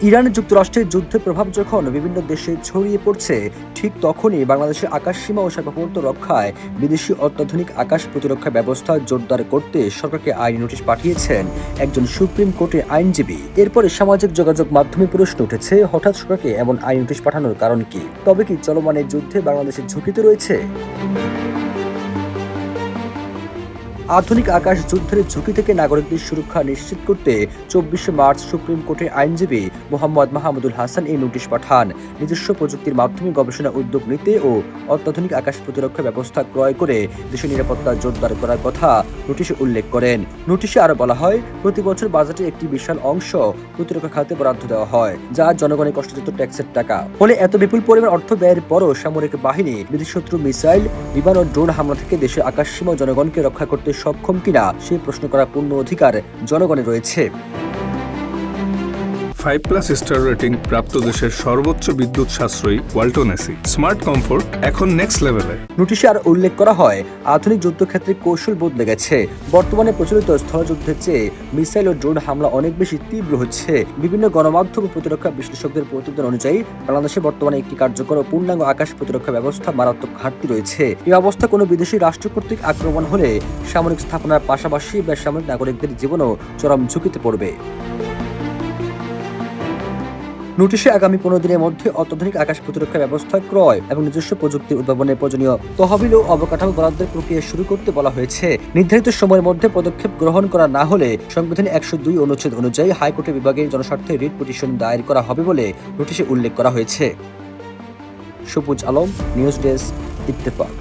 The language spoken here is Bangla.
ইরান যুক্তরাষ্ট্রের যুদ্ধের প্রভাব যখন বিভিন্ন দেশে ছড়িয়ে পড়ছে, ঠিক তখনই বাংলাদেশের আকাশসীমা ও সার্বভৌমত্ব রক্ষায় বিদেশি অত্যাধুনিক আকাশ প্রতিরক্ষা ব্যবস্থা জোরদার করতে সরকারকে আইনি নোটিশ পাঠিয়েছেন একজন সুপ্রিম কোর্টের আইনজীবী। এরপরে সামাজিক যোগাযোগ মাধ্যমে প্রশ্ন উঠেছে, হঠাৎ সরকারকে এমন আইনি নোটিশ পাঠানোর কারণ কি? তবে কি চলমান এই যুদ্ধে বাংলাদেশের ঝুঁকিতে রয়েছে? আধুনিক আকাশ যুদ্ধের ঝুঁকি থেকে নাগরিকদের সুরক্ষা নিশ্চিত করতে ২৪শে মার্চ সুপ্রিম কোর্টের আইনজীবী মোহাম্মদ মাহমুদুল হাসান এই নোটিশ পাঠান। নিজস্ব প্রযুক্তির মাধ্যমে গবেষণা উদ্যোগ নিতে ও অত্যাধুনিক আকাশ প্রতিরক্ষা ব্যবস্থা ক্রয় করে দেশের নিরাপত্তা জোরদার করার কথা নোটিশে উল্লেখ করেন। নোটিশে আরো বলা হয়, প্রতি বছর বাজেটের একটি বিশাল অংশ প্রতিরক্ষা খাতে বরাদ্দ দেওয়া হয়, যা জনগণের কষ্টযুক্ত ট্যাক্সের টাকা। ফলে এত বিপুল পরিমাণ অর্থ ব্যয়ের পরও সামরিক বাহিনী বিদেশি শত্রু মিসাইল, বিমান ও ড্রোন হামলা থেকে দেশের আকাশসীমা জনগণকে রক্ষা করতে সক্ষম কিনা সে প্রশ্ন করার পূর্ণ অধিকার জনগণের রয়েছে। 5+ স্টার রেটিং প্রাপ্ত দেশের সর্বোচ্চ বিদ্যুৎ সাশ্রয়ী ওয়ালটন এসি স্মার্ট কমফোর্ট এখন নেক্সট লেভেলে। নোটিশে আর উল্লেখ করা হয়, আধুনিক যুদ্ধক্ষেত্রে কৌশল বদলে গেছে। বর্তমানে প্রচলিত স্থলযুদ্ধের চেয়ে মিসাইল ও ড্রোন হামলা অনেক বেশি তীব্র হচ্ছে। বিভিন্ন গণমাধ্যম ও প্রতিরক্ষা বিশ্লেষকদের প্রতিবেদন অনুযায়ী বাংলাদেশে বর্তমানে একটি কার্যকর ও পূর্ণাঙ্গ আকাশ প্রতিরক্ষা ব্যবস্থা মারাত্মক ঘাটতি রয়েছে। এই অবস্থা কোনো বিদেশি রাষ্ট্র কর্তৃক আক্রমণ হলে সামরিক স্থাপনার পাশাপাশি বেসামরিক নাগরিকদের জীবনও চরম ঝুঁকিতে পড়বে। নোটিশে আগামী 15 দিনের মধ্যে অত্যাধুনিক আকাশ প্রতিরক্ষা ব্যবস্থা ক্রয় এবং নিজস্ব প্রযুক্তির উদ্ভাবনের প্রয়োজনীয় তহবিল ও অবকাঠামো বরাদ্দের প্রক্রিয়া শুরু করতে বলা হয়েছে। নির্ধারিত সময়ের মধ্যে পদক্ষেপ গ্রহণ করা না হলে সংবিধানের 102 অনুচ্ছেদ অনুযায়ী হাইকোর্টের বিভাগের জনস্বার্থে রিট পিটিশন দায়ের করা হবে বলে নোটিশে উল্লেখ করা হয়েছে। সবুজ আলম, নিউজ ডেস্ক, ইত্তেফাক।